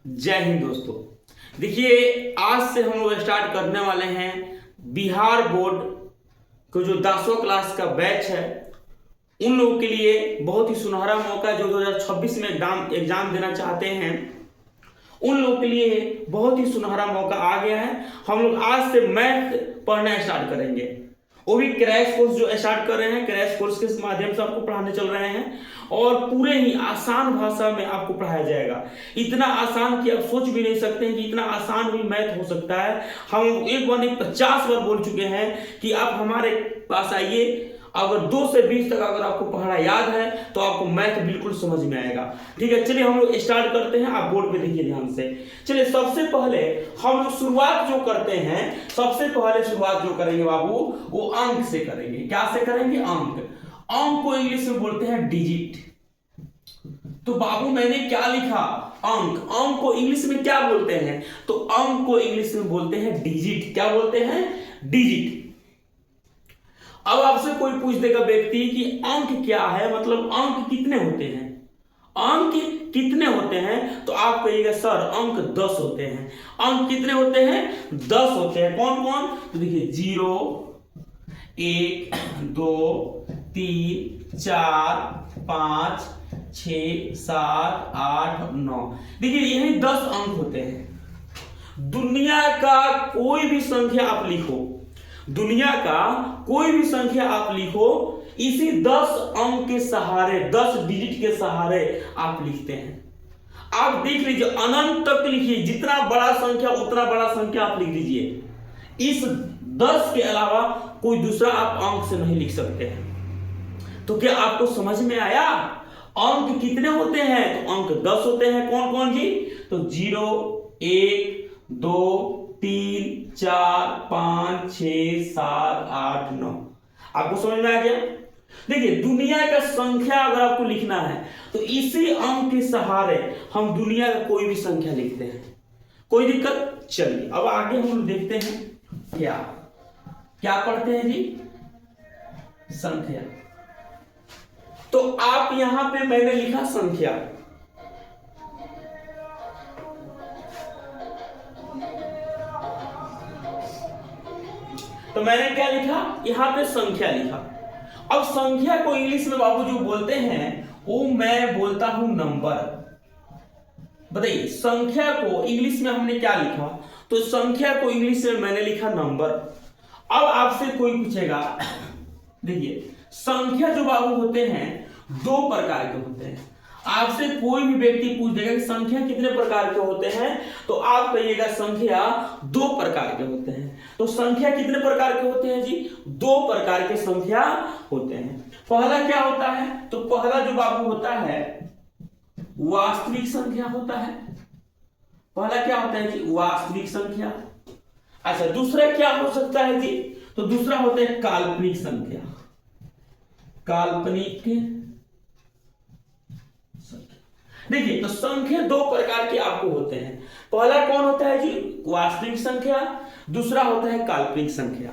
जय हिंद दोस्तों। देखिए, आज से हम लोग स्टार्ट करने वाले हैं बिहार बोर्ड को जो 10वीं क्लास का बैच है उन लोगों के लिए बहुत ही सुनहरा मौका है। जो 2026 में एग्जाम देना चाहते हैं उन लोगों के लिए बहुत ही सुनहरा मौका आ गया है। हम लोग आज से मैथ पढ़ना स्टार्ट करेंगे, वो भी क्रैश कोर्स जो स्टार्ट कर रहे हैं। क्रैश कोर्स के माध्यम से आपको पढ़ाने चल रहे हैं और पूरे ही आसान भाषा में आपको पढ़ाया जाएगा। इतना आसान कि आप सोच भी नहीं सकते हैं कि इतना आसान भी मैथ हो सकता है। हम एक बार नहीं 50 बार बोल चुके हैं कि आप हमारे पास आइए। अगर 2 से 20 तक अगर आपको पढ़ना याद है तो आपको मैथ बिल्कुल समझ में आएगा। ठीक है, चलिए हम लोग स्टार्ट करते हैं। आप बोर्ड पे देखिए ध्यान से। चलिए, सबसे पहले हम लोग शुरुआत जो करते हैं, सबसे पहले शुरुआत जो करेंगे बाबू वो अंक से करेंगे। क्या से करेंगे? अंक। अंक को इंग्लिश में बोलते हैं डिजिट। तो बाबू मैंने क्या लिखा? अंक। अंक को इंग्लिश में क्या बोलते हैं? तो अंक को इंग्लिश में बोलते हैं डिजिट। क्या बोलते हैं? डिजिट। अब आपसे कोई पूछ देगा व्यक्ति कि अंक क्या है, मतलब अंक कितने होते हैं, अंक कितने होते हैं, तो आप कहिएगा सर अंक 10 होते हैं। अंक कितने होते हैं? 10 होते हैं। कौन कौन? तो देखिए 0 1 2 3 4 5 6 7 8 9। देखिए यही 10 अंक होते हैं। दुनिया का कोई भी संख्या आप लिखो, दुनिया का कोई भी संख्या आप लिखो, इसी 10 अंक के सहारे, 10 डिजिट के सहारे आप लिखते हैं। आप देख लीजिए, अनंत तक लिखिए, जितना बड़ा संख्या उतना बड़ा संख्या आप लिख लीजिए। इस 10 के अलावा कोई दूसरा आप अंक से नहीं लिख सकते हैं। तो क्या आपको समझ में आया अंक कितने होते हैं? तो अंक 10 होते हैं। कौन कौन जी? तो 0 1 2 3 4 5 6 7 8 9। आपको समझ में आ गया? देखिए, दुनिया का संख्या अगर आपको लिखना है तो इसी अंक के सहारे हम दुनिया का कोई भी संख्या लिखते हैं। कोई दिक्कत? चलिए अब आगे हम देखते हैं क्या क्या पढ़ते हैं जी? संख्या। तो आप यहां पे मैंने लिखा संख्या, तो मैंने क्या लिखा? यहां पे संख्या लिखा। अब संख्या को इंग्लिश में बाबू जो बोलते हैं वो मैं बोलता हूं नंबर। बताइए, संख्या को इंग्लिश में हमने क्या लिखा? तो संख्या को इंग्लिश में मैंने लिखा नंबर। अब आपसे कोई पूछेगा, देखिए संख्या जो बाबू होते हैं 2 प्रकार के होते हैं। आपसे कोई भी व्यक्ति पूछ देगा कि संख्या कितने प्रकार के होते हैं, तो आप कहिएगा संख्या 2 प्रकार के होते हैं। तो संख्या कितने प्रकार के होते हैं जी? 2 प्रकार के संख्या होते हैं। पहला क्या होता है? तो पहला जो बाबू होता है वास्तविक संख्या होता है। पहला क्या होता है जी? वास्तविक संख्या। अच्छा, दूसरा क्या हो सकता है जी? तो दूसरा होता है काल्पनिक संख्या। काल्पनिक। देखिए, तो संख्या 2 प्रकार के आपको होते हैं। पहला कौन होता है जी? वास्तविक संख्या। दूसरा होता है काल्पनिक संख्या।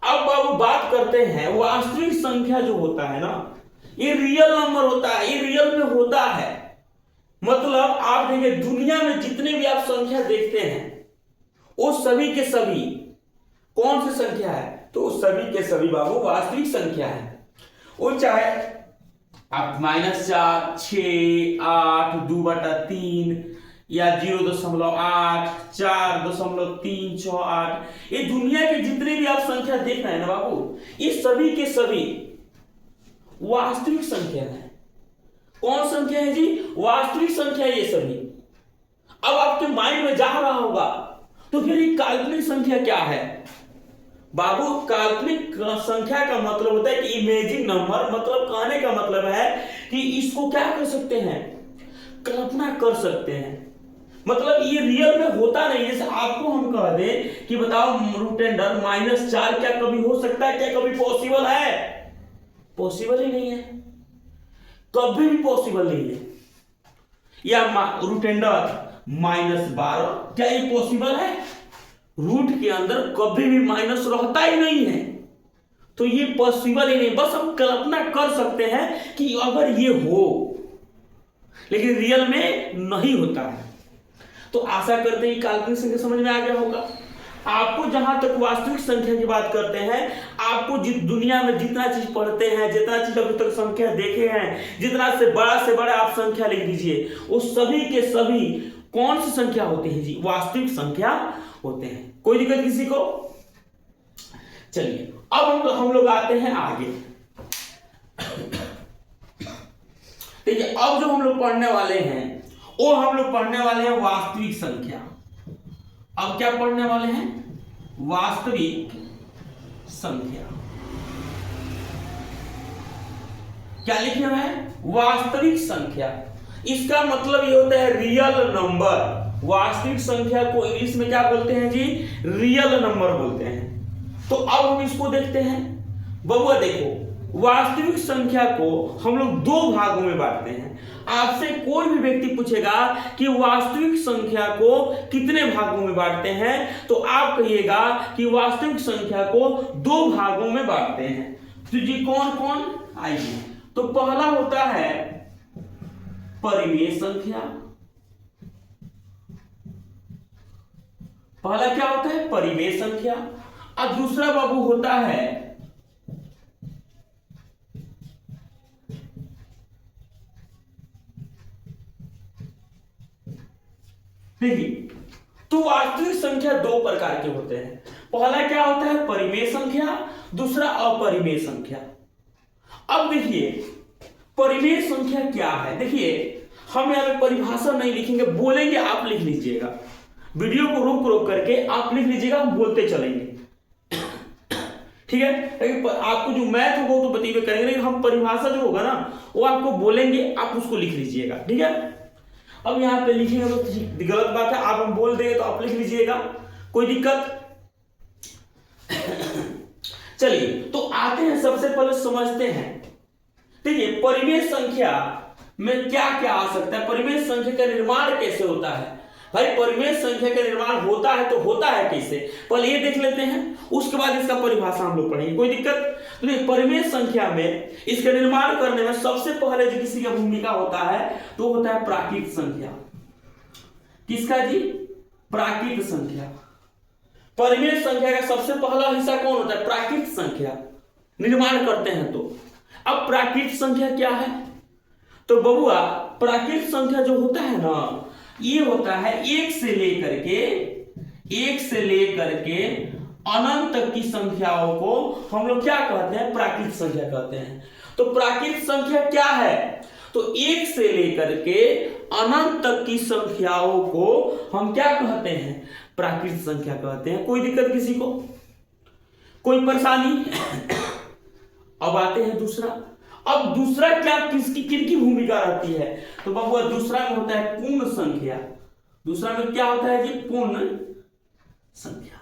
अब बाबू बात करते हैं वास्तविक संख्या जो होता है ना, ये रियल नंबर होता है, ये रियल में होता है। मतलब आप देखिए, दुनिया में जितने भी आप संख्या देखते हैं वो सभी के सभी कौन सी संख्या है? तो सभी के सभी बाबू वास्तविक संख्या है। वो चाहे आप -4 6 8 2/3 या 0.8 4.368, ये दुनिया के जितने भी आप संख्या देख रहे हैं ना बाबू, ये सभी के सभी वास्तविक संख्या है। कौन संख्या है जी? वास्तविक संख्या ये सभी। अब आपके माइंड में जा रहा होगा तो फिर ये काल्पनिक संख्या क्या है? बाबू काल्पनिक संख्या का मतलब होता है कि इमेजिन नंबर, मतलब कहने का मतलब है कि इसको क्या कर सकते हैं? कल्पना कर सकते हैं। मतलब ये रियल में होता नहीं। जैसे आपको हम कह दें कि बताओ √10 -4 क्या कभी हो सकता है? क्या कभी पॉसिबल है? पॉसिबल ही नहीं है, कभी भी पॉसिबल नहीं है। या √10 -12 क्या ये पॉसिबल है? रूट के अंदर कभी भी माइनस रहता ही नहीं है, तो ये पॉसिबल ही नहीं। बस हम कल्पना कर सकते हैं कि अगर ये हो, लेकिन रियल में नहीं होता है। तो आशा करते हैं काल्पनिक संख्या समझ में आ गया होगा। आपको जहां तक वास्तविक संख्या की बात करते हैं, आपको दुनिया में जितना चीज पढ़ते हैं, जितना चीज अभी तक संख्या देखे हैं, जितना से बड़ा आप संख्या लिख दीजिए, वो सभी के सभी कौन सी संख्या होते हैं जी? वास्तविक संख्या होते हैं। कोई दिक्कत किसी को? चलिए अब हम लोग आते हैं आगे। देखिए अब जो हम लोग पढ़ने वाले हैं वो हम लोग पढ़ने वाले हैं वास्तविक संख्या। अब क्या पढ़ने वाले हैं? वास्तविक संख्या। क्या लिखे हुए हैं? वास्तविक संख्या। इसका मतलब ये होता है रियल नंबर। वास्तविक संख्या को इंग्लिश में क्या बोलते हैं जी? रियल नंबर बोलते हैं। तो अब हम इसको देखते हैं। बबुआ देखो, वास्तविक संख्या को हम लोग दो भागों में बांटते हैं। आपसे कोई भी व्यक्ति पूछेगा कि वास्तविक संख्या को कितने भागों में बांटते हैं, तो आप कहिएगा कि वास्तविक संख्या को दो भागों में बांटते हैं। तो जी कौन कौन? आइए, तो पहला होता है परिमेय संख्या। पहला क्या होता है? परिमेय संख्या। और दूसरा बाबू होता है देखिए, तो वास्तविक संख्या दो प्रकार के होते हैं। पहला क्या होता है? परिमेय संख्या, दूसरा अपरिमेय संख्या। अब देखिए परिमेय संख्या क्या है। देखिए हम यहां पे परिभाषा नहीं लिखेंगे, बोलेंगे, आप लिख लीजिएगा। वीडियो को रोक रोक करके आप लिख लीजिएगा, हम बोलते चलेंगे, ठीक है? आपको जो मैथ होगा तो बताइए करेंगे, लेकिन हम परिभाषा जो होगा ना वो आपको बोलेंगे, आप उसको लिख लीजिएगा, ठीक है? अब यहाँ पे लिखेंगे तो गलत बात है, आप हम बोल देंगे तो आप लिख लीजिएगा, कोई दिक्कत? चलिए तो आते हैं, सबसे पहले समझते हैं। देखिए परिमेय संख्या में क्या क्या आ सकता है, परिमेय संख्या का निर्माण कैसे होता है। भाई परिमेय संख्या का निर्माण होता है तो होता है कैसे, पहले ये देख लेते हैं, उसके बाद इसका परिभाषा हम लोग पढ़ेंगे, कोई दिक्कत? तो परिमेय संख्या में इसका निर्माण करने में सबसे पहले जो किसी का भूमिका होता है तो होता है प्राकृत संख्या। किसका जी? प्राकृत संख्या। परिमेय संख्या का सबसे पहला हिस्सा कौन होता है? प्राकृत संख्या निर्माण करते हैं। तो अब प्राकृत संख्या क्या है? तो बबुआ प्राकृत संख्या जो होता है ना, ये होता है एक से लेकर के अनंत तक की संख्याओं को हम लोग क्या कहते हैं? प्राकृत संख्या कहते हैं। तो प्राकृत संख्या क्या है? तो एक से लेकर के अनंत तक की संख्याओं को हम क्या कहते हैं? प्राकृत संख्या कहते हैं। कोई दिक्कत किसी को? कोई परेशानी? अब आते हैं दूसरा। अब दूसरा क्या, किनकी भूमिका रहती है? तो बाबू दूसरा में होता है पूर्ण संख्या। दूसरा में क्या होता है जी? पूर्ण संख्या।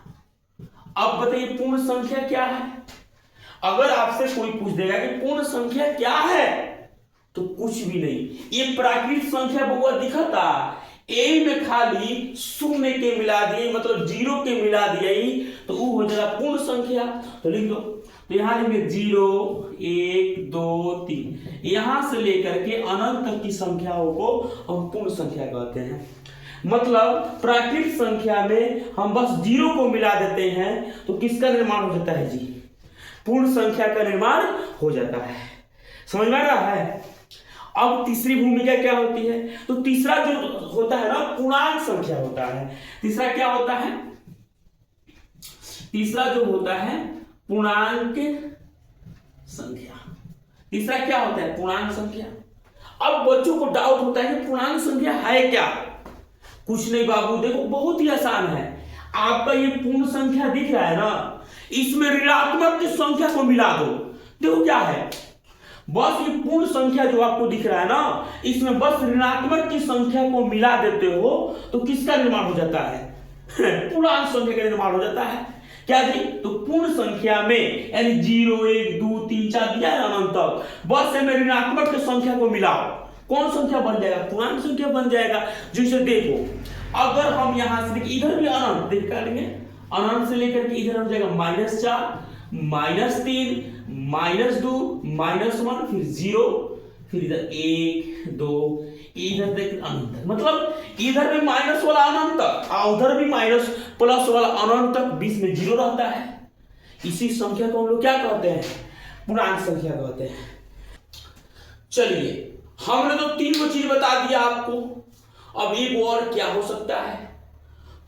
अब बताइए पूर्ण संख्या क्या है? अगर आपसे कोई पूछ देगा कि पूर्ण संख्या क्या है, तो कुछ भी नहीं, ये प्राकृत संख्या बबुआ दिखता, ए में खाली शून्य के मिला दिए, मतलब जीरो के मिला दिया ही, तो वो हो जाएगा पूर्ण संख्या। तो लिख दो, तो यहां लिखेंगे 0 1 2 3, यहां से लेकर के अनंत तक की संख्याओं को हम पूर्ण संख्या कहते हैं। मतलब प्राकृत संख्या में हम बस जीरो को मिला देते हैं तो किसका निर्माण हो जाता है जी? पूर्ण संख्या का निर्माण हो जाता है। समझ में आ रहा है? अब तीसरी भूमिका क्या होती है? तो तीसरा जो होता है ना, पूर्णांक संख्या होता है। तीसरा क्या होता है? तीसरा जो होता है पूर्णांक संख्या। तीसरा क्या होता है? पूर्णांक संख्या। अब बच्चों को डाउट होता है कि पूर्णांक संख्या है क्या? कुछ नहीं बाबू, देखो बहुत ही आसान है। आपका ये पूर्ण संख्या दिख रहा है ना, इसमें ऋणात्मक की संख्या को मिला दो। देखो क्या है, बस ये पूर्ण संख्या जो आपको दिख रहा है ना, इसमें बस ऋणात्मक की संख्या को मिला देते हो तो किसका निर्माण हो जाता है? पूर्णांक संख्या का निर्माण हो जाता है। क्या जी? तो पूर्ण संख्या में यानी 0 1 2 3 4 दिया है अनंत तक, बस में ऋणात्मक की संख्या को मिलाओ, कौन संख्या बन जाएगा? पूर्णांक संख्या बन जाएगा। जैसे देखो, अगर हम यहां से इधर भी अनंत देख लेंगे, अनंत से लेकर के इधर हो जाएगा -4 -3 -2 -1, फिर 0, फिर इधर 1 2, इधर देख अनंत तक, मतलब इधर भी माइनस वाला अनंत तक और उधर भी माइनस प्लस वाला अनंत तक, बीच में जीरो रहता है। इसी संख्या को हम लोग क्या कहते हैं? पूर्णांक संख्या कहते हैं। चलिए, हमने तो 3 को चीज बता दिया आपको, अब एक और क्या हो सकता है?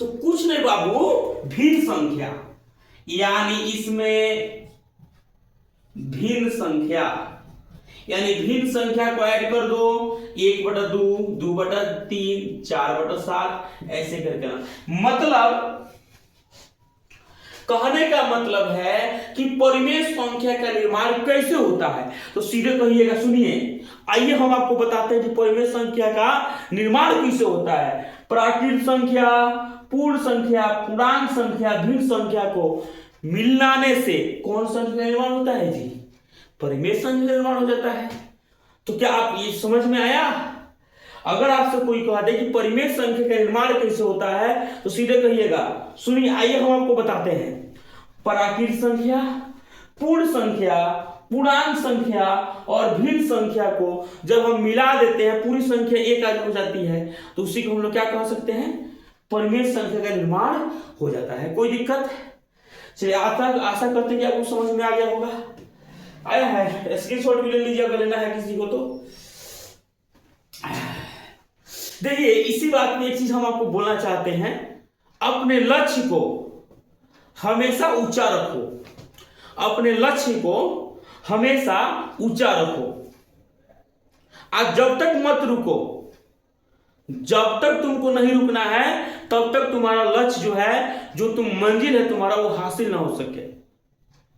तो कुछ नहीं बाबू, भिन्न संख्या, यानी इसमें भिन्न संख्या, यानी भिन्न संख्या को ऐड कर दो, 1/2, 2/3, 4/7 ऐसे करके। मतलब कहने का मतलब है कि परिमेय संख्या का निर्माण कैसे होता है, तो सीधे कहिएगा। सुनिए, आइए हम आपको बताते हैं कि परिमेय संख्या का निर्माण कैसे होता है। प्राकृत संख्या, पूर्ण संख्या, पूर्णांक संख्या, भिन्न संख्या को मिलाने से कौन सा संख्या निर्माण होता है जी? परिमेय संख्या निर्माण हो जाता है। तो क्या आप ये समझ में आया? अगर आपसे कोई कह दे कि परिमेय संख्या का निर्माण कैसे होता है, तो सीधे कहिएगा। सुनिए, आइए हम आपको बताते हैं। प्राकृत संख्या, पूर्ण संख्या, पूर्णांक संख्या और भिन्न संख्या को जब हम मिला देते हैं, पूरी संख्या एक आगे हो जाती है, तो उसी को हम लोग क्या कह सकते हैं? परिमेय संख्या का निर्माण हो जाता है। कोई दिक्कत? चलिए, आशा करते हैं कि आपको समझ में आ गया होगा। आया है? स्क्रीनशॉट भी ले लीजिए अगर लेना है किसी को तो। देखिए, इसी बात में एक चीज हम आपको बोलना चाहते हैं, अपने लक्ष्य को हमेशा ऊंचा रखो। अपने लक्ष्य को हमेशा ऊंचा रखो। आज जब तक मत रुको, जब तक तुमको नहीं रुकना है तब तक तुम्हारा लक्ष्य जो है, जो तुम मंजिल है तुम्हारा, वो हासिल ना हो सके।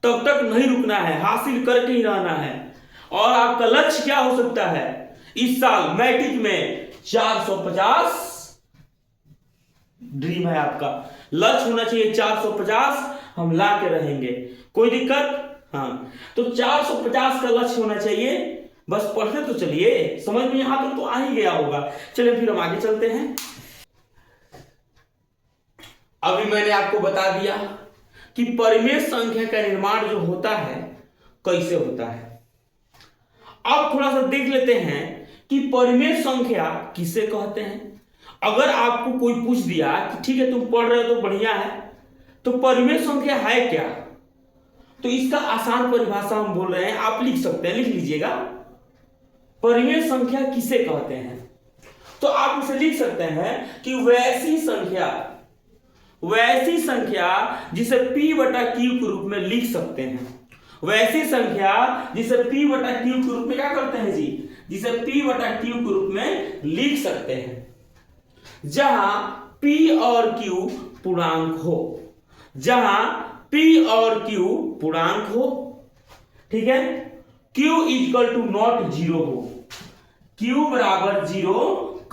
तब तक नहीं रुकना है, हासिल करके ही रहना है। और आपका लक्ष्य क्या हो सकता है? इस साल मैट्रिक में 450 ड्रीम है आपका, लक्ष्य होना चाहिए 450, हम ला के रहेंगे। कोई दिक्कत? हाँ, तो 450 का लक्ष्य होना चाहिए। बस पढ़ते तो चलिए, समझ में यहां तक तो आ ही गया होगा। चलिए फिर हम आगे चलते हैं। अभी मैंने आपको बता दिया कि परिमेय संख्या का निर्माण जो होता है कैसे होता है। अब थोड़ा सा देख लेते हैं कि परिमेय संख्या किसे कहते हैं। अगर आपको कोई पूछ दिया कि ठीक है तुम पढ़ रहे हो तो बढ़िया है, तो परिमेय संख्या है क्या, तो इसका आसान परिभाषा हम बोल रहे हैं, आप लिख सकते हैं, लिख लीजिएगा। परिमेय संख्या किसे कहते हैं, तो आप इसे लिख सकते हैं कि वैसी संख्या जिसे p/q के रूप में लिख सकते हैं। वैसी संख्या जिसे p/q के रूप में क्या करते हैं जी? जिसे p/q के रूप में लिख सकते हैं, जहां p और q पूर्णांक हो, जहां p और q पूर्णांक हो। ठीक है, q = नॉट 0 हो। q बराबर 0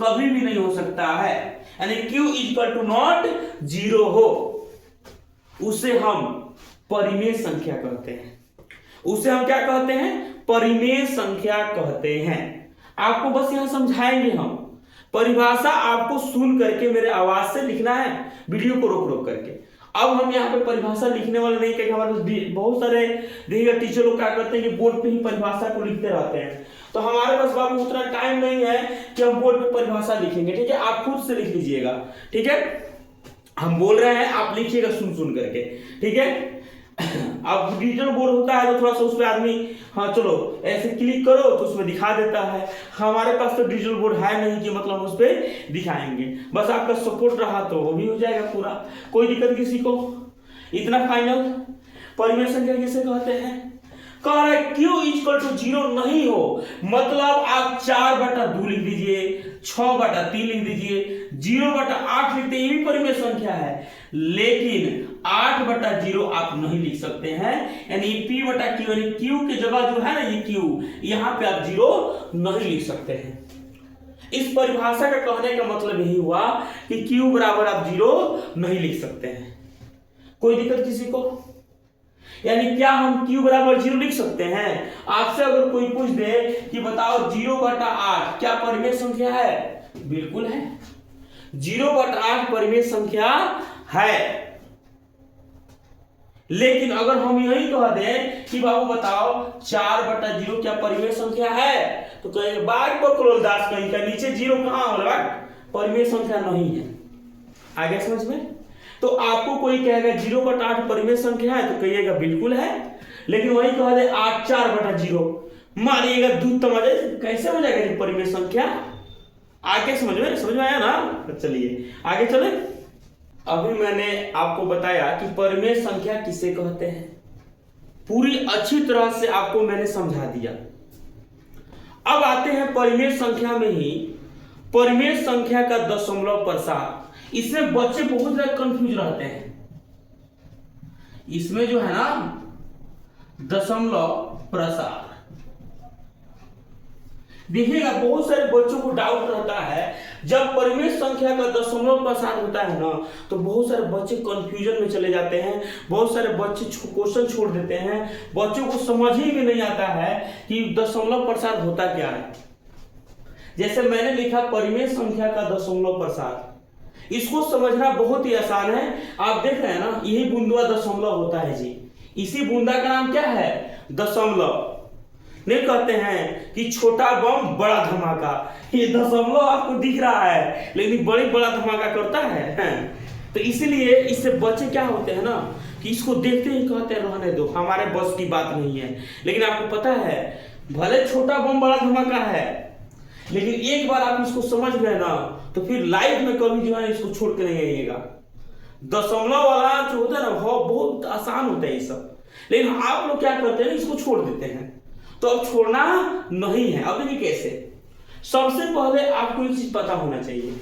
कभी भी नहीं हो सकता है, यानी q = नॉट 0 हो, उसे हम परिमेय संख्या कहते हैं। उसे हम क्या कहते हैं? परिमेय संख्या कहते हैं। आपको बस यहां समझाएंगे हम, परिभाषा आपको सुन करके मेरे आवाज से लिखना है, वीडियो को रोक रोक करके। अब हम यहाँ पे परिभाषा लिखने वाले नहीं, क्योंकि हमारे बहुत सारे देखिएगा टीचर लोग क्या करते हैं कि बोर्ड पे ही परिभाषा को लिखते रहते हैं। तो हमारे पास बाबू उतना टाइम नहीं है कि हम बोर्ड पे परिभाषा लिखेंगे। ठीक है, आप खुद से लिख लीजिएगा। ठीक है, हम बोल रहे हैं, आप लिखिएगा सुन सुन करके। ठीक है, अब डिजिटल बोर्ड होता है तो थोड़ा सा उस पर आदमी, हाँ चलो ऐसे क्लिक करो तो उसमें दिखा देता है। हमारे पास तो डिजिटल बोर्ड है नहीं कि मतलब हम उस पर दिखाएंगे। बस आपका सपोर्ट रहा तो वो भी हो जाएगा पूरा, कोई दिक्कत किसी को। इतना फाइनल। परिमेय संख्या किसे कहते हैं? कह रहा है q = 0 नहीं हो, मतलब आप 4/2 लिख दीजिए, 6/3 लिख दीजिए, 0/8 लिखते, ये भी परिमेय संख्या है। लेकिन 8/0 आप नहीं लिख सकते हैं, यानी p/q, यानी q की जगह जो है ना ये q, यहां पे आप 0 नहीं लिख सकते हैं। इस परिभाषा का कहने का मतलब यही हुआ कि q बराबर आप 0 नहीं लिख सकते हैं। कोई दिक्कत किसी को? यानी क्या हम q बराबर 0 लिख सकते हैं? आपसे अगर कोई पूछ दे कि बताओ 0/8 क्या परिमेय संख्या है? बिल्कुल है, 0/8 परिमेय संख्या है। लेकिन अगर हम यही कह दें कि बाबू बताओ 4/0 क्या परिमेय संख्या है, तो कहेंगे बाग बकरोल दास कहीं का नीचे जीरो कहां होगा, परिमेय संख्या नहीं है। आगे समझ में? तो आपको कोई कहेगा 0/8 परिमेय संख्या है तो कहिएगा बिल्कुल है, लेकिन वही कह दे 8 4/0 मानिएगा दूध तमाजा, कैसे हो जाएगा परिमेय संख्या? आगे समझ में आया ना? तो चलिए आगे चले। अभी मैंने आपको बताया कि परिमेय संख्या किसे कहते हैं, पूरी अच्छी तरह से आपको मैंने समझा दिया। अब आते हैं परिमेय संख्या में ही परिमेय संख्या का दशमलव प्रसार। इसमें बच्चे बहुत ज्यादा कंफ्यूज रहते हैं। इसमें जो है ना दशमलव प्रसार, देखिएगा बहुत सारे बच्चों को डाउट रहता है, जब परिमेय संख्या का दशमलव प्रसार होता है ना तो बहुत सारे बच्चे कंफ्यूजन में चले जाते हैं, बहुत सारे बच्चे क्वेश्चन छोड़ देते हैं, बच्चों को समझ ही में नहीं आता है कि दशमलव प्रसार होता क्या है। जैसे मैंने लिखा परिमेय संख्या का दशमलव प्रसार, इसको समझना बहुत ही आसान है। आप देख रहे हैं ना, यही बूंदवा दशमलव होता है जी, इसी बूंदा का नाम क्या है, दशमलव। नहीं कहते हैं कि छोटा बम बड़ा धमाका, ये दशमलव आपको दिख रहा है लेकिन बड़ा धमाका करता है। तो इसीलिए इससे बच्चे क्या होते हैं ना कि इसको देखते ही कहते हैं रहने दो, हमारे बस की बात नहीं है। लेकिन आपको पता है भले छोटा बम बड़ा धमाका है, लेकिन एक बार आप इसको समझ गए ना तो फिर लाइफ में कभी जो है इसको छोड़ के नहीं आइएगा। दशमलव वाला जो होता है ना बहुत आसान होता है ये सब, लेकिन आप लोग क्या करते हैं इसको छोड़ देते हैं। तो अब छोड़ना नहीं है। अब ये कैसे? सबसे पहले आपको एक चीज पता होना चाहिए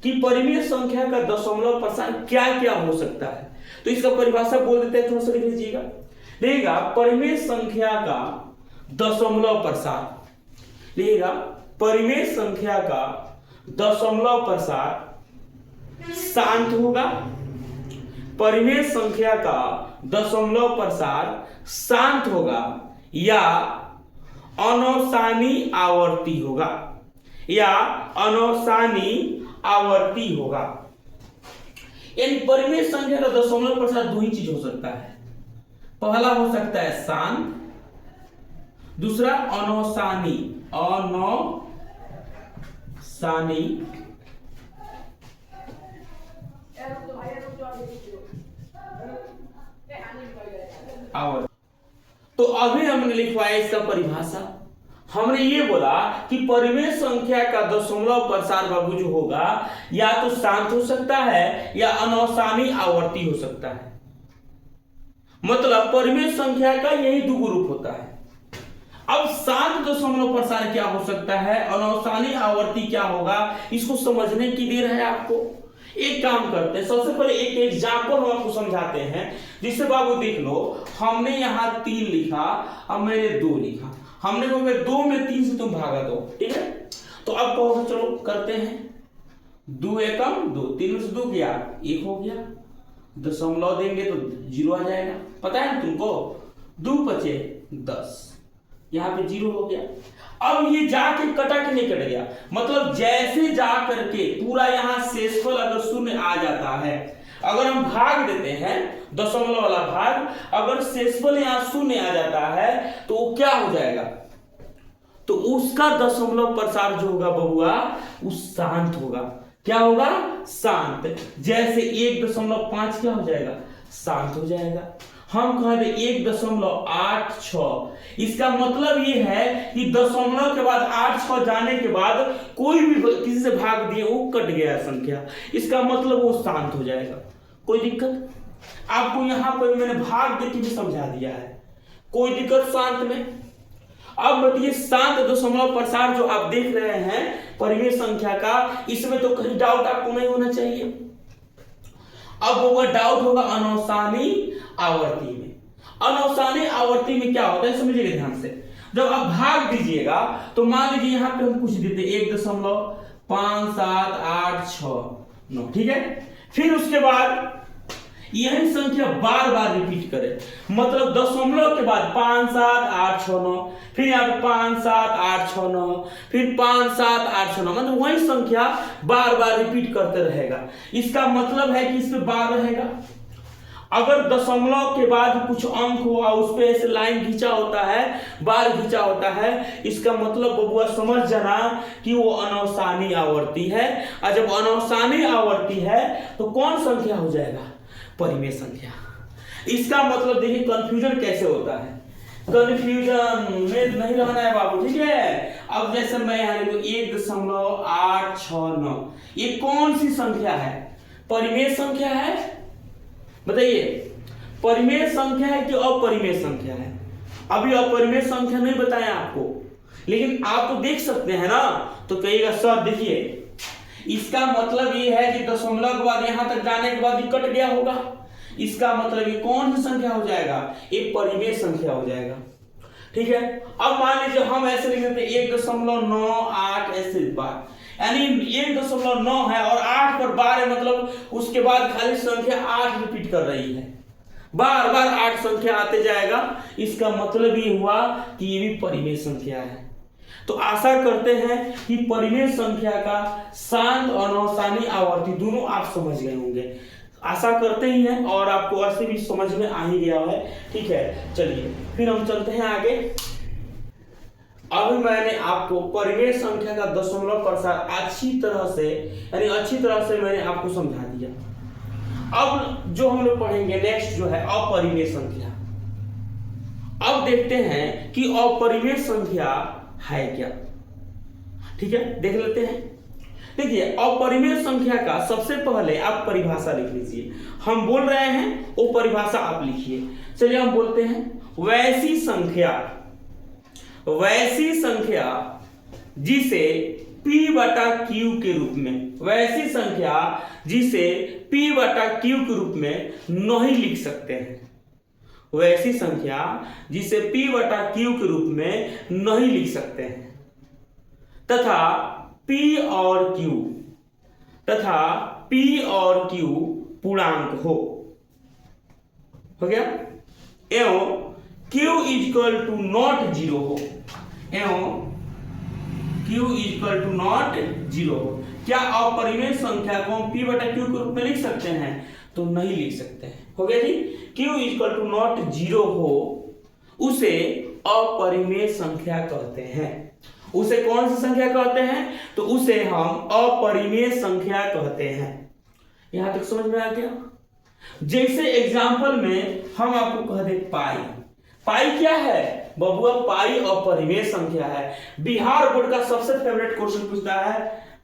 कि परिमेय संख्या का दशमलव प्रसार क्या क्या हो सकता है। तो इसका परिभाषा बोल देते हैं, थोड़ा सा लिख लीजिएगा। देखिएगा परिमेय संख्या का दशमलव प्रसार, देखिएगा परिमेय संख्या का दशमलव प्रसार शांत होगा। परिमेय संख्या का दशमलव प्रसार शांत होगा या अनौसानी आवर्ती होगा, या अनौसानी आवर्ती होगा। यानी परिमेय संख्या का दशमलव प्रसार दो ही चीज हो सकता है, पहला हो सकता है शांत, दूसरा अनौसानी। अनौसानी आवर्ती। तो अभी हमने लिखवाया इसका परिभाषा। हमने ये बोला कि परिमेय संख्या का दशमलव प्रसार बाबू जो होगा या तो शांत हो सकता है या अनौसानी आवर्ती हो सकता है। मतलब परिमेय संख्या का यही दो ग्रुप होता है। अब शांत दशमलव प्रसार क्या हो सकता है, अनौसानी आवर्ती क्या होगा, इसको समझने की देर है आपको। एक काम करते हैं, सबसे पहले एक एग्जाम्पल हम आपको समझाते हैं जिससे बाबू देख लो। हमने यहां 3 लिखा, अब मैंने 2 लिखा, हमने बोला 2 में 3 से तुम भागा दो, ठीक है। तो अब कहो चलो करते हैं, 2 एकम 2, 3 में से 2 गया 1 हो गया, दशमलव देंगे तो 0 आ जाएगा, पता है ना तुमको। 2 बचे 10, यहां पे 0 हो गया। अब ये जाके कटा के नहीं कट गया, मतलब जैसे जा करके पूरा यहां शेषफल अगर शून्य आ जाता है, अगर हम भाग देते हैं दशमलव वाला भाग, अगर शेषफल यहां शून्य आ जाता है तो वो क्या हो जाएगा, तो उसका दशमलव प्रसार जो होगा बबुआ वो शांत होगा। क्या होगा, शांत। जैसे 1.5 क्या हो जाएगा, शांत हो जाएगा। हम कह रहे 1.86, इसका मतलब ये है कि दशमलव के बाद 8 जाने के बाद कोई भी किसी से भाग दिए वो कट गया संख्या, इसका मतलब वो शांत हो जाएगा। कोई दिक्कत? आपको यहां पर मैंने भाग देके भी समझा दिया है, कोई दिक्कत शांत में? अब बताइए शांत दशमलव प्रसार जो आप देख रहे हैं परिमेय संख्या का, इसमें तो कहीं डाउट आपको नहीं होना चाहिए। अब होगा डाउट होगा अनौसानी आवर्ती में। अनौसानी आवर्ती में क्या होता है समझिएगा ध्यान से। जब आप भाग दीजिएगा तो मान लीजिए यहां पे हम कुछ देते 1.5786, ठीक है। फिर उसके बाद यही संख्या बार बार रिपीट करें, मतलब दशमलव के बाद 57869, फिर यहाँ पे 57869, फिर 57869, मतलब वही संख्या बार बार रिपीट करते रहेगा। इसका मतलब है कि इस पे बार रहेगा। अगर दशमलव के बाद कुछ अंक हुआ उस पे ऐसे लाइन खींचा होता है, बार खींचा होता है, इसका मतलब बबुआ समझ जाना कि वो अनवसानी आवर्ती है। और जब अनवसानी आवर्ती है तो कौन संख्या हो जाएगा? परिमेय संख्या। इसका मतलब देखिए कंफ्यूजन कैसे होता है, कंफ्यूजन में नहीं रहना है बाबू, ठीक है। अब जैसे मैं यहाँ लिखूं 1.869, ये कौन सी संख्या है? परिमेय संख्या है? बताइए, परिमेय संख्या है कि अपरिमेय संख्या है? अभी अपरिमेय संख्या नहीं बताया आपको, लेकिन आप तो देख सकते हैं ना। तो कहिएगा सर देखिए इसका मतलब ये है कि दशमलव के बाद यहां तक जाने के बाद ये कट गया होगा, इसका मतलब ये कौन सी संख्या हो जाएगा? एक परिमेय संख्या हो जाएगा, ठीक है। अब मान लीजिए हम ऐसे लिख देते 1.98 ऐसे बार, यानी 1.9 है और 8 पर बार है, मतलब उसके बाद खाली संख्या 8 रिपीट कर रही है, बार बार 8 संख्या आते जाएगा। इसका मतलब ये हुआ कि ये भी परिमेय संख्या है। तो आशा करते हैं कि परिमेय संख्या का शांत और अनवसानी आवर्ती दोनों आप समझ गए होंगे, आशा करते ही हैं, और आपको ऐसे भी समझ में आ ही गया है, ठीक है। चलिए फिर हम चलते हैं आगे। अभी मैंने आपको परिमेय संख्या का दशमलव प्रसार अच्छी तरह से मैंने आपको समझा दिया। अब जो हम लोग पढ़ेंगे नेक्स्ट जो है अपरिमेय संख्या। अब देखते हैं कि अपरिमेय संख्या है क्या, ठीक है, देख लेते हैं। देखिए अपरिमेय संख्या का सबसे पहले आप परिभाषा लिख लीजिए, हम बोल रहे हैं वो परिभाषा आप लिखिए। चलिए हम बोलते हैं वैसी संख्या जिसे P/Q के रूप में, वैसी संख्या जिसे P/Q के रूप में नहीं लिख सकते हैं, वैसी संख्या जिसे P/Q के रूप में नहीं लिख सकते हैं, तथा P और Q पूर्णांक हो गया, एवं Q = नॉट जीरो हो, क्या अपरिमेय संख्या को हम P/Q के रूप में लिख सकते हैं? तो नहीं लिख सकते हैं, हो गया जी। Q = नॉट जीरो हो उसे अपरिमेय संख्या कहते हैं। उसे कौन सी संख्या कहते हैं? तो उसे हम अपरिमेय संख्या कहते हैं। यहां तक समझ में आ गया? जैसे एग्जांपल में हम आपको कह दे पाई क्या है बबुआ? पाई अपरिमेय संख्या है। बिहार बोर्ड का सबसे फेवरेट क्वेश्चन पूछता है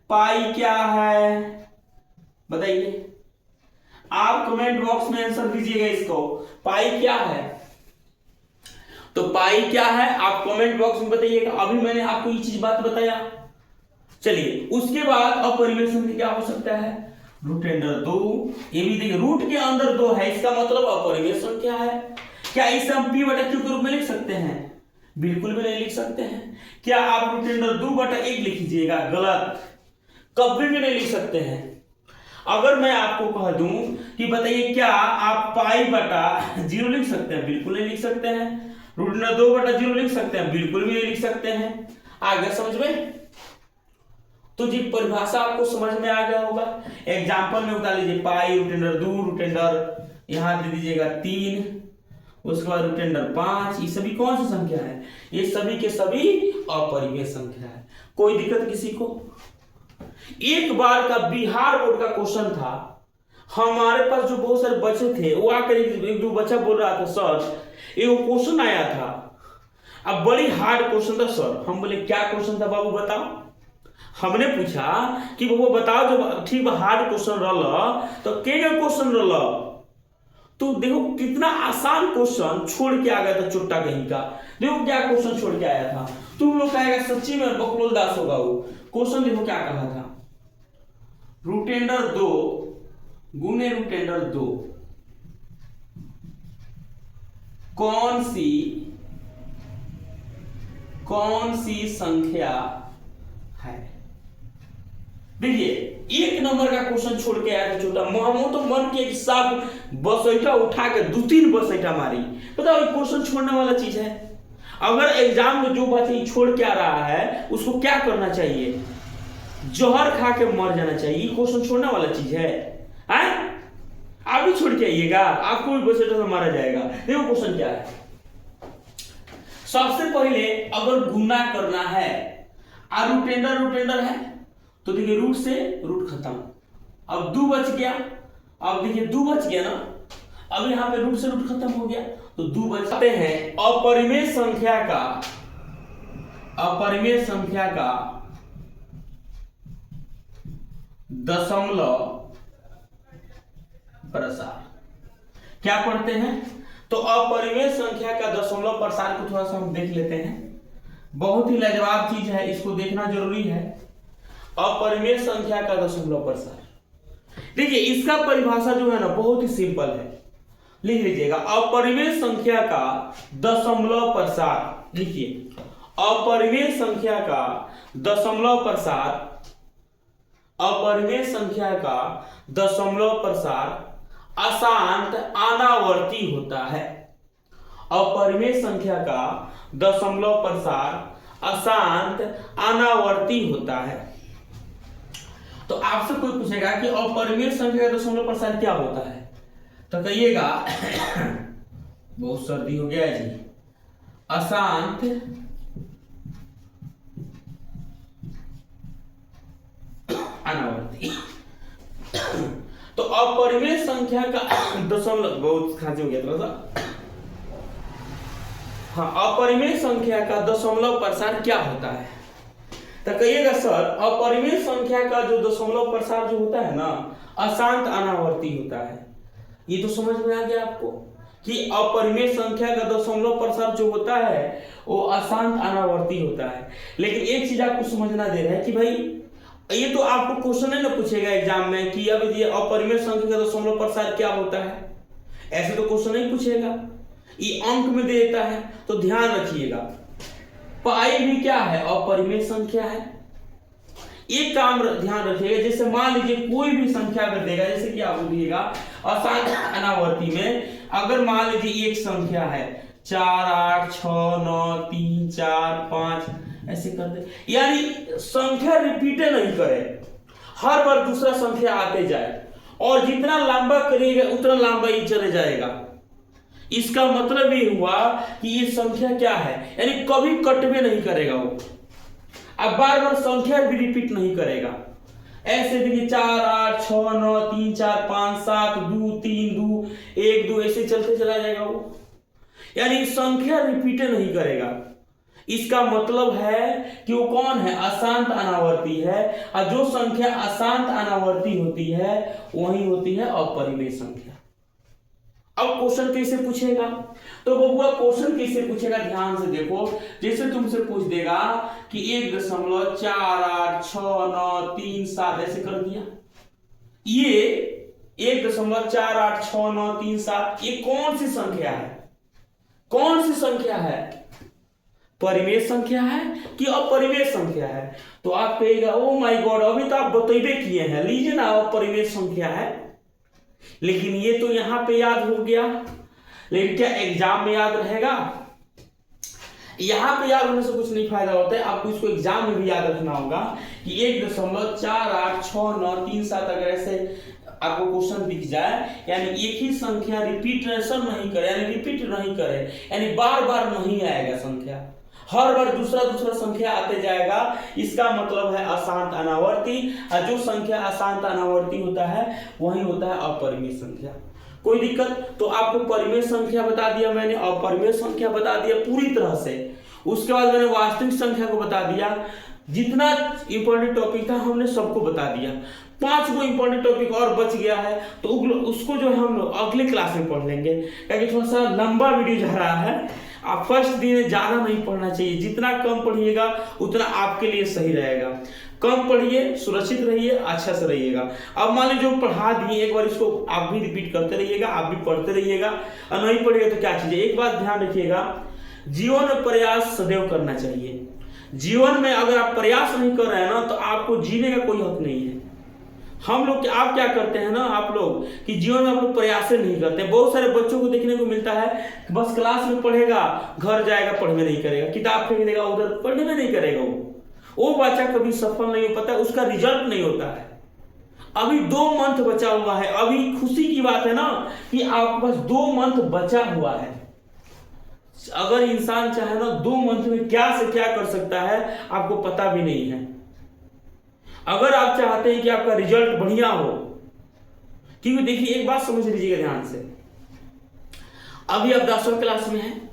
पाई क्या है, बताइए। आप कमेंट बॉक्स में आंसर दीजिएगा इसको, पाई क्या है। तो पाई क्या है आप कमेंट बॉक्स में बताइएगा। अभी मैंने आपको ये चीज बात बताया। चलिए उसके बाद अपरिमेय संख्या क्या हो सकता है? √2। ये भी देखिए रूट के अंदर 2 है, इसका मतलब अपरिमेय संख्या है। क्या इसे हम P/Q के रूप में लिख सकते हैं? बिल्कुल भी नहीं लिख सकते हैं। क्या आप √2/1 लिख लीजिएगा? गलत, कभी भी नहीं लिख सकते हैं। अगर मैं आपको कह दूं कि बताइए क्या आप π/0 लिख सकते हैं? बिल्कुल नहीं लिख सकते हैं। √2/0 लिख सकते हैं? बिल्कुल भी नहीं लिख सकते हैं। आ गया समझ में? तो जी परिभाषा आपको समझ में आ गया होगा। एग्जांपल में उतार लीजिए पाई, √2, यहां दे दीजिएगा 3, उसके बाद √5। ये सभी कौन सी संख्या है? ये सभी के सभी अपरिमेय संख्या है। कोई दिक्कत किसी को? एक बार का बिहार बोर्ड का क्वेश्चन था, हमारे पास जो बहुत सारे बच्चे थे वो आकर एक दो बच्चा बोल रहा था सर एक क्वेश्चन आया था, अब बड़ी हार्ड क्वेश्चन था सर। हम बोले क्या क्वेश्चन था बाबू बताओ। हमने पूछा कि बाबू बताओ जो ठीक हार्ड क्वेश्चन रहा तो के क्वेश्चन रहा। तो देखो कितना आसान क्वेश्चन छोड़ के आ गया था चुट्टा कहीं का। देखो क्या क्वेश्चन छोड़ के आया था। तुम लोग कहेगा सच्ची में बकलोल दास होगा वो क्वेश्चन। देखो क्या कहा था, √2 गुने √2 कौन सी संख्या है। देखिए एक नंबर का क्वेश्चन छोड़ के आया था छोटा। हम तो मन के साथ बसैठा उठा के 2-3 बसैठा मारी। बताओ क्वेश्चन छोड़ने वाला चीज है। अगर एग्जाम में जो बच्चा छोड़ के आ रहा है उसको क्या करना चाहिए? जहर खा के मर जाना चाहिए। क्वेश्चन छोड़ने वाला चीज है। अब आप ही छोड़ के आइएगा, आपको भी बसेटा से मारा जाएगा। देखो क्वेश्चन क्या है। सबसे पहले अगर गुना करना है और रूटेंडर है तो देखिए रूट से रूट खत्म, अब 2 बच गया, अब देखिए 2 बच गया ना, अब यहां पे रूट से रूट खत्म हो गया तो 2 बचते हैं। अपरिमेय संख्या का दशमलव प्रसार क्या पढ़ते हैं? तो अपरिमेय संख्या का दशमलव प्रसार को थोड़ा सा हम देख लेते हैं। बहुत ही लाजवाब चीज है, इसको देखना जरूरी है। अपरिमेय संख्या का दशमलव प्रसार, देखिए इसका परिभाषा जो है ना बहुत ही सिंपल है, लिख लीजिएगा। अपरिमेय संख्या का दशमलव प्रसार, लिखिए अपरिमेय संख्या का दशमलव प्रसार, अपरिमेय संख्या का दशमलव प्रसार अशांत अनावर्ती होता है। अपरिमेय संख्या का दशमलव प्रसार अशांत अनावर्ती होता है। तो आपसे कोई पूछेगा कि अपरिमेय संख्या का दशमलव प्रसार क्या होता है, तो कहिएगा बहुत सर्दी हो गया है जी, अशांत अनावर्ती। तो अपरिमेय संख्या का दशमलव, बहुत खांसी हो गया थोड़ा सा, हाँ, अपरिमेय संख्या का दशमलव प्रसार क्या होता है? तो कहिएगा सर अपरिमेय संख्या का जो दशमलव प्रसार जो होता है ना अशांत अनावर्ती होता है। ये तो समझ में आ गया आपको कि अपरिमेय संख्या का दशमलव प्रसार जो होता है वो अशांत अनावर्ती होता है। लेकिन एक चीज आपको समझना दे रहा है कि भाई ये तो आपको क्वेश्चन है ना पूछेगा एग्जाम में कि अब ये अपरिमेय संख्या का दशमलव प्रसार क्या होता है, ऐसे तो क्वेश्चन नहीं पूछेगा, ये अंक में दे देता है। तो ध्यान रखिएगा पाई भी क्या है, अपरिमेय संख्या है। एक काम ध्यान रखिएगा, जैसे मान लीजिए कोई भी संख्या अगर देगा, जैसे कि आप बोलिएगा अशांत अनावर्ती में अगर मान लीजिए एक संख्या है 4 8 6 9 3 4 5 ऐसे कर दे, यानी संख्या रिपीटे नहीं करे, हर बार दूसरा संख्या आते जाए और जितना लंबा करिएगा उतना लंबा ही चले जाएगा। इसका मतलब ये हुआ कि ये संख्या क्या है, यानी कभी कटवे नहीं करेगा वो, अब बार बार संख्या भी रिपीट नहीं करेगा। ऐसे देखिए 4 8 6 9 3 4 5 7 2 3 2 1 2 ऐसे चलते चला जाएगा वो, यानी संख्या रिपीटे नहीं करेगा। इसका मतलब है कि वो कौन है, अशांत अनावर्ती है, और जो संख्या अशांत अनावर्ती होती है वही होती है अपरिमेय संख्या। अब क्वेश्चन कैसे पूछेगा, तो बबुआ क्वेश्चन कैसे पूछेगा ध्यान से देखो। जैसे तुमसे पूछ देगा कि 1.486937 ऐसे कर दिया, ये 1.486937 ये कौन सी संख्या है, कौन सी संख्या है, परिमेय संख्या है कि अपरिमेय संख्या है? तो आप कहेगा ओ माय गॉड अभी तो आप बतेबे किए हैं, लीजिए ना अपरिमेय संख्या है। लेकिन ये तो यहां पे याद हो गया, लेकिन क्या एग्जाम में याद रहेगा? यहां पे याद होने से कुछ नहीं फायदा होता है, आपको इसको एग्जाम में भी याद रखना होगा कि 1.486937 अगर ऐसे आपको क्वेश्चन दिख जाए, यानी एक ही संख्या रिपीटेशन नहीं करे, यानी रिपीट नहीं करे, यानी बार बार नहीं आएगा संख्या, हर बार दूसरा संख्या आते जाएगा, इसका मतलब है अशांत अनावर्ती, और जो संख्या अशांत अनावर्ती होता है वही होता है अपरिमेय संख्या। कोई दिक्कत? तो आपको परिमेय संख्या बता दिया मैंने, अपरिमेय संख्या बता दिया पूरी तरह से। उसके बाद मैंने वास्तविक संख्या को बता दिया, जितना इंपॉर्टेंट टॉपिक था हमने सबको बता दिया। 5 गो इंपॉर्टेंट टॉपिक और बच गया है, तो उसको जो है हम लोग अगले क्लास में पढ़ लेंगे, क्योंकि थोड़ा सा लंबा वीडियो जा रहा है। आप फर्स्ट दिन ज्यादा नहीं पढ़ना चाहिए, जितना कम पढ़िएगा उतना आपके लिए सही रहेगा। कम पढ़िए, सुरक्षित रहिए, अच्छा से रहिएगा। अब मान लीजिए जो पढ़ा दिए एक बार इसको आप भी रिपीट करते रहिएगा, आप भी पढ़ते रहिएगा, और नहीं पढ़िएगा तो क्या चीज़। एक बात ध्यान रखिएगा, जीवन में प्रयास सदैव करना चाहिए। जीवन में अगर आप प्रयास नहीं कर रहे हैं ना तो आपको जीने का कोई हक नहीं है। हम लोग आप क्या करते हैं ना, आप लोग कि जीवन में आप लोग प्रयास नहीं करते। बहुत सारे बच्चों को देखने को मिलता है बस क्लास में पढ़ेगा, घर जाएगा पढ़ने नहीं करेगा, किताब फेंक देगा उधर, पढ़ने में नहीं करेगा। वो बच्चा कभी सफल नहीं हो पाता, उसका रिजल्ट नहीं होता है। अभी 2 मंथ बचा हुआ है। अभी खुशी की बात है ना कि आपके पास 2 मंथ बचा हुआ है। अगर इंसान चाहे ना 2 मंथ में क्या से क्या कर सकता है आपको पता भी नहीं है। अगर आप चाहते हैं कि आपका रिजल्ट बढ़िया हो, क्योंकि देखिए एक बात समझ लीजिएगा ध्यान से, अभी आप 10वीं क्लास में हैं।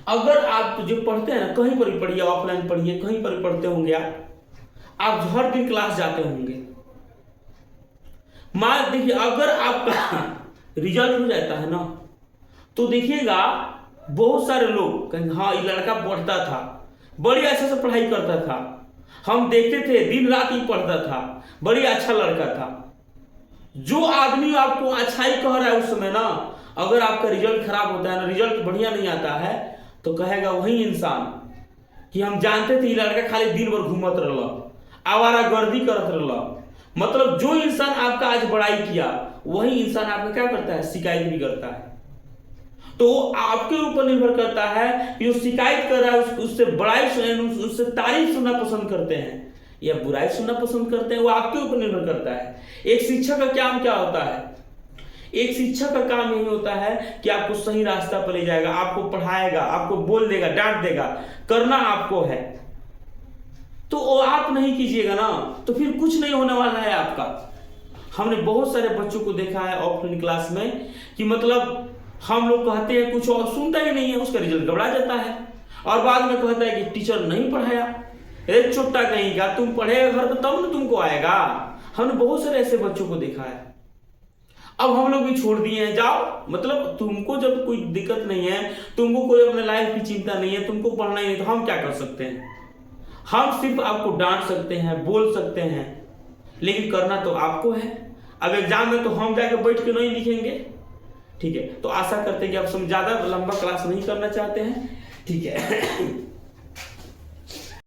अगर आप जो पढ़ते हैं ना, कहीं पर भी पढ़िए, ऑफलाइन पढ़िए, कहीं पर भी पढ़ते होंगे आप हर दिन क्लास जाते होंगे। मान देखिए अगर आपका रिजल्ट हो जाता है ना, तो देखिएगा बहुत सारे लोग कहेंगे हाँ ये लड़का पढ़ता था, बड़ी अच्छे से पढ़ाई करता था, हम देखते थे दिन रात ही पढ़ता था, बड़ी अच्छा लड़का था। जो आदमी आपको अच्छाई कह रहा है उस समय ना, अगर आपका रिजल्ट खराब होता है ना, रिजल्ट बढ़िया नहीं आता है, तो कहेगा वही इंसान कि हम जानते थे ये लड़का खाली दिन भर घूमत रहला, आवारागर्दी करत रहला। मतलब जो इंसान आपका आज बड़ाई किया वही इंसान आपका क्या करता है, शिकायत भी करता है। तो आपके ऊपर निर्भर करता है कि जो शिकायत कर रहा है उससे बड़ाई, उससे तारीफ सुनना पसंद करते हैं या बुराई सुनना पसंद करते हैं, वो आपके ऊपर निर्भर करता है। एक शिक्षक का काम क्या होता है? एक शिक्षक का काम यही होता है कि आपको सही रास्ता पर ले जाएगा, आपको पढ़ाएगा, आपको बोल देगा, डांट देगा, करना आपको है। तो वो आप नहीं कीजिएगा ना तो फिर कुछ नहीं होने वाला है आपका। हमने बहुत सारे बच्चों को देखा है ऑफलाइन क्लास में कि मतलब हम लोग कहते हैं कुछ और सुनता ही नहीं है, उसका रिजल्ट गड़बड़ा जाता है और बाद में कहता है कि टीचर नहीं पढ़ाया। अरे चुट्टा कहीं का, तुम पढ़ेगा घर पर तब ना तुमको आएगा। हमने बहुत सारे ऐसे बच्चों को देखा है। अब हम लोग भी छोड़ दिए हैं, जाओ, मतलब तुमको जब कोई दिक्कत नहीं है, तुमको कोई अपने लाइफ की चिंता नहीं है, तुमको पढ़ना ही नहीं, तो हम क्या कर सकते हैं? हम सिर्फ आपको डांट सकते हैं, बोल सकते हैं, लेकिन करना तो आपको है। अब एग्जाम में तो हम जाकर बैठ के नहीं लिखेंगे, ठीक है। तो आशा करते हैं कि आप ज्यादा लंबा क्लास नहीं करना चाहते हैं, ठीक है।